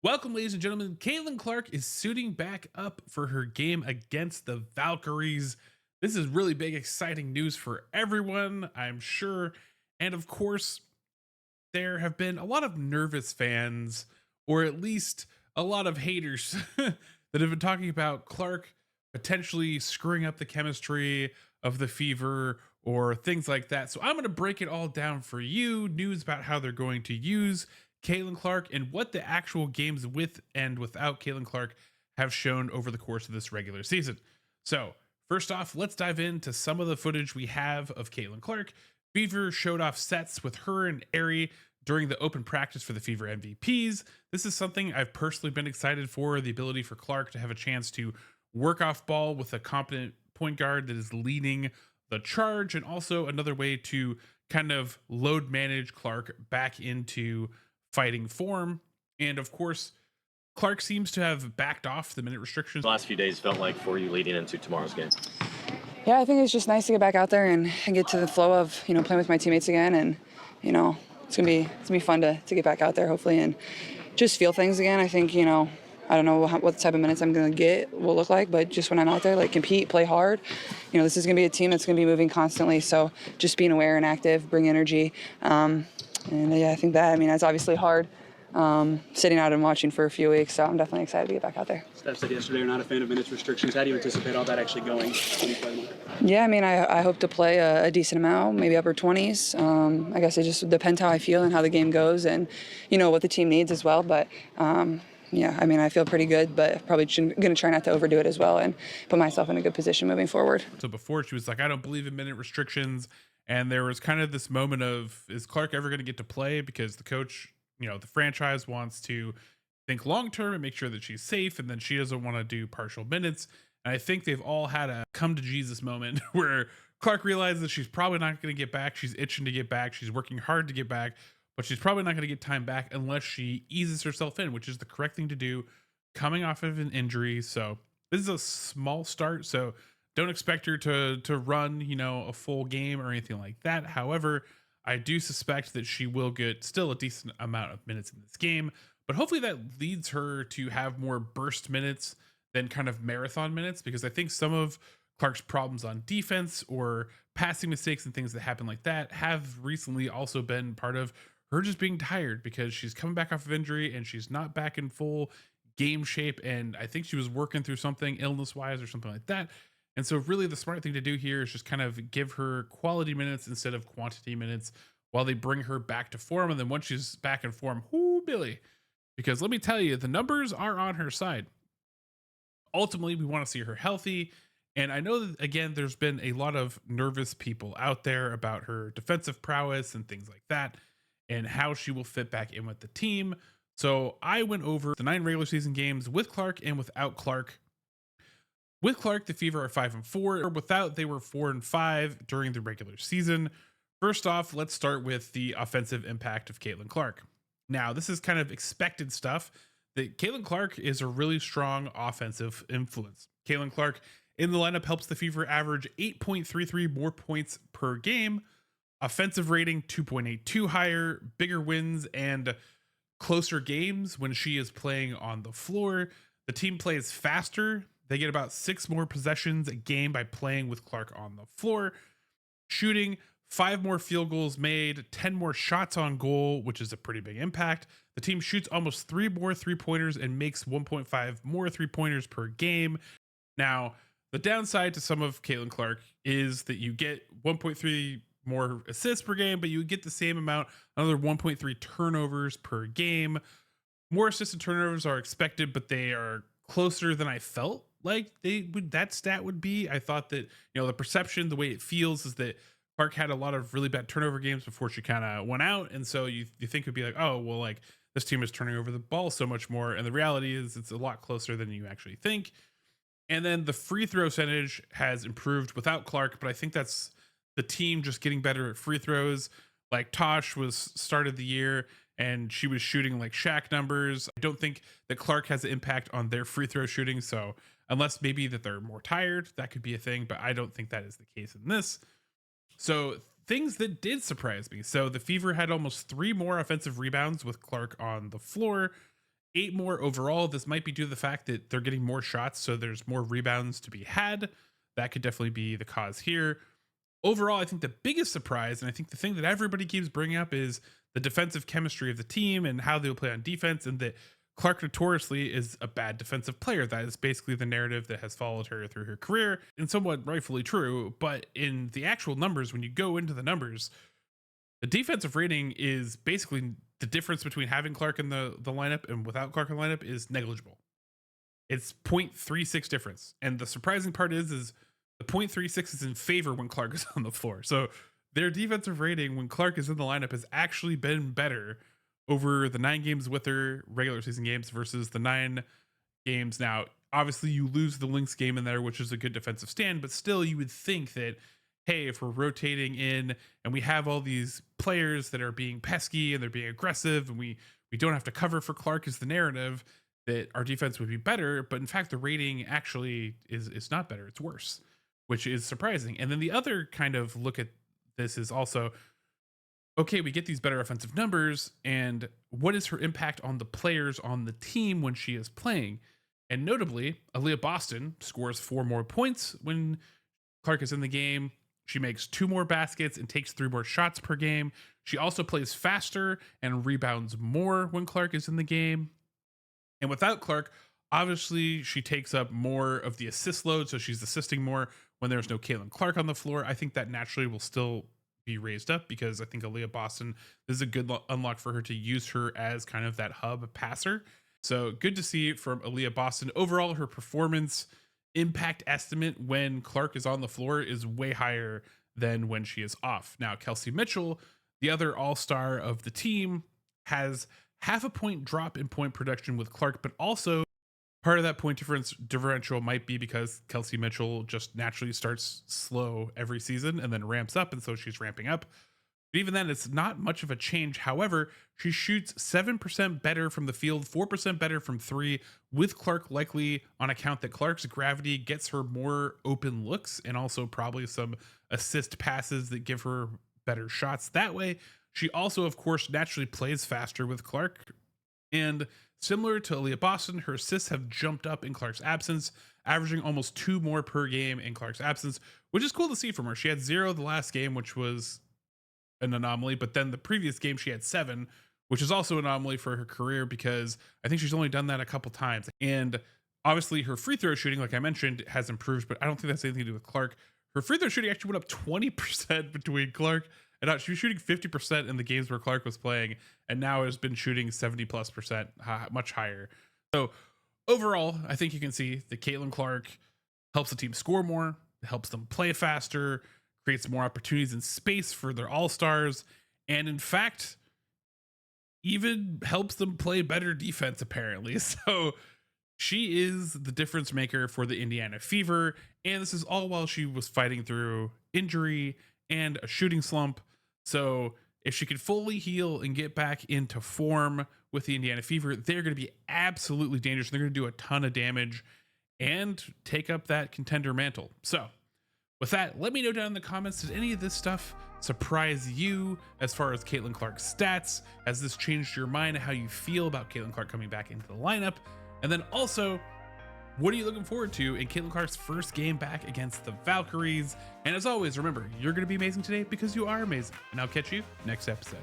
Welcome, ladies and gentlemen. Caitlin Clark is suiting back up for her game against the Valkyries. This is really big, exciting news for everyone, I'm sure. And of course, there have been a lot of nervous fans, or at least a lot of haters, that have been talking about Clark potentially screwing up the chemistry of the Fever or things like that. So I'm going to break it all down for you. News about how they're going to use Caitlin Clark and what the actual games with and without Caitlin Clark have shown over the course of this regular season. So, first off, let's dive into some of the footage we have of Caitlin Clark. Fever showed off sets with her and Aerie during the open practice for the Fever MVPs. This is something I've personally been excited for, the ability for Clark to have a chance to work off ball with a competent point guard that is leading the charge, and also another way to kind of load manage Clark back into fighting form. And of course, Clark seems to have backed off the minute restrictions. The last few days felt like for you leading into tomorrow's game? Yeah, I think it's just nice to get back out there and get to the flow of, playing with my teammates again. And, it's gonna be fun to get back out there, hopefully, and just feel things again. I think, I don't know what type of minutes I'm going to get will look like, but just when I'm out there, like, compete, play hard. This is going to be a team that's going to be moving constantly. So just being aware and active, bring energy. And yeah, I think that's obviously hard, sitting out and watching for a few weeks. So I'm definitely excited to get back out there. Steph said yesterday you're not a fan of minutes restrictions. How do you anticipate all that actually going when you play more? Yeah, I hope to play a decent amount, maybe upper 20s. I guess it just depends how I feel and how the game goes and, what the team needs as well. But, yeah, I feel pretty good, but probably going to try not to overdo it as well and put myself in a good position moving forward. So before she was like, I don't believe in minute restrictions. And there was kind of this moment of, is Clark ever going to get to play? Because the coach, the franchise wants to think long term and make sure that she's safe. And then she doesn't want to do partial minutes. And I think they've all had a come to Jesus moment where Clark realizes that she's probably not going to get back. She's itching to get back. She's working hard to get back, but she's probably not going to get time back unless she eases herself in, which is the correct thing to do coming off of an injury. So this is a small start. So don't expect her to run, a full game or anything like that. However, I do suspect that she will get still a decent amount of minutes in this game, but hopefully that leads her to have more burst minutes than kind of marathon minutes, because I think some of Clark's problems on defense or passing mistakes and things that happen like that have recently also been part of her just being tired, because she's coming back off of injury and she's not back in full game shape. And I think she was working through something illness wise or something like that. And so really the smart thing to do here is just kind of give her quality minutes instead of quantity minutes while they bring her back to form. And then once she's back in form, whoo, Billy, because let me tell you, the numbers are on her side. Ultimately, we want to see her healthy. And I know that, again, there's been a lot of nervous people out there about her defensive prowess and things like that, and how she will fit back in with the team. So I went over the 9 regular season games with Clark and without Clark. With Clark, the Fever are 5-4. Without, they were 4-5 during the regular season. First off, let's start with the offensive impact of Caitlin Clark. Now, this is kind of expected stuff, that Caitlin Clark is a really strong offensive influence. Caitlin Clark in the lineup helps the Fever average 8.33 more points per game, offensive rating 2.82 higher, bigger wins, and closer games when she is playing on the floor. The team plays faster. They get about 6 more possessions a game by playing with Clark on the floor. Shooting 5 more field goals made, 10 more shots on goal, which is a pretty big impact. The team shoots almost 3 more 3-pointers and makes 1.5 more 3-pointers per game. Now, the downside to some of Caitlin Clark is that you get 1.3 more assists per game, but you get the same amount, another 1.3 turnovers per game. More assists and turnovers are expected, but they are closer than I felt like that stat would be. I thought that, the perception, the way it feels is that Clark had a lot of really bad turnover games before she kind of went out. And so you think it'd be like, oh, well, like this team is turning over the ball so much more. And the reality is it's a lot closer than you actually think. And then the free throw percentage has improved without Clark, but I think that's the team just getting better at free throws. Like Tosh was started the year and she was shooting like Shaq numbers. I don't think that Clark has an impact on their free throw shooting. So unless maybe that they're more tired, that could be a thing, but I don't think that is the case in this. So things that did surprise me. So the Fever had almost 3 more offensive rebounds with Clark on the floor, 8 more overall. This might be due to the fact that they're getting more shots, so there's more rebounds to be had. That could definitely be the cause here. Overall, I think the biggest surprise, and I think the thing that everybody keeps bringing up, is the defensive chemistry of the team and how they'll play on defense, and that Clark notoriously is a bad defensive player. That is basically the narrative that has followed her through her career, and somewhat rightfully true. But in the actual numbers, when you go into the numbers, the defensive rating is basically the difference between having Clark in the lineup and without Clark in the lineup is negligible. It's 0.36 difference. And the surprising part is the 0.36 is in favor when Clark is on the floor. So their defensive rating when Clark is in the lineup has actually been better over the 9 games with their regular season games versus the 9 games. Now, obviously you lose the Lynx game in there, which is a good defensive stand, but still you would think that, hey, if we're rotating in and we have all these players that are being pesky and they're being aggressive and we don't have to cover for Clark is the narrative, that our defense would be better. But in fact, the rating actually is not better. It's worse, which is surprising. And then the other kind of look at this is also, okay, we get these better offensive numbers, and what is her impact on the players on the team when she is playing? And notably, Aaliyah Boston scores 4 more points when Clark is in the game. She makes 2 more baskets and takes 3 more shots per game. She also plays faster and rebounds more when Clark is in the game. And without Clark, obviously she takes up more of the assist load, so she's assisting more when there's no Caitlin Clark on the floor. I think that naturally will still be raised up because I think Aaliyah Boston, this is a good unlock for her to use her as kind of that hub passer. So good to see from Aaliyah Boston. Overall, her performance impact estimate when Clark is on the floor is way higher than when she is off. Now, Kelsey Mitchell, the other all-star of the team, has half a point drop in point production with Clark, but also part of that point differential might be because Kelsey Mitchell just naturally starts slow every season and then ramps up, and so she's ramping up. But even then, it's not much of a change. However, she shoots 7% better from the field, 4% better from 3, with Clark likely on account that Clark's gravity gets her more open looks and also probably some assist passes that give her better shots that way. She also, of course, naturally plays faster with Clark. And similar to Aaliyah Boston, her assists have jumped up in Clark's absence, averaging almost 2 more per game in Clark's absence, which is cool to see from her. She had 0 the last game, which was an anomaly, but then the previous game she had 7, which is also an anomaly for her career because I think she's only done that a couple times. And obviously her free throw shooting, like I mentioned, has improved, but I don't think that's anything to do with Clark. Her free throw shooting actually went up 20% between Clark and she was shooting 50% in the games where Clark was playing, and now has been shooting 70+%, much higher. So overall, I think you can see that Caitlin Clark helps the team score more, helps them play faster, creates more opportunities and space for their all-stars, and in fact, even helps them play better defense, apparently. So she is the difference maker for the Indiana Fever, and this is all while she was fighting through injury and a shooting slump. So if she could fully heal and get back into form with the Indiana Fever, they're going to be absolutely dangerous. They're going to do a ton of damage and take up that contender mantle. So with that, let me know down in the comments, did any of this stuff surprise you as far as Caitlin Clark's stats? Has this changed your mind how you feel about Caitlin Clark coming back into the lineup? And then also, what are you looking forward to in Caitlin Clark's first game back against the Valkyries? And as always, remember, you're going to be amazing today because you are amazing. And I'll catch you next episode.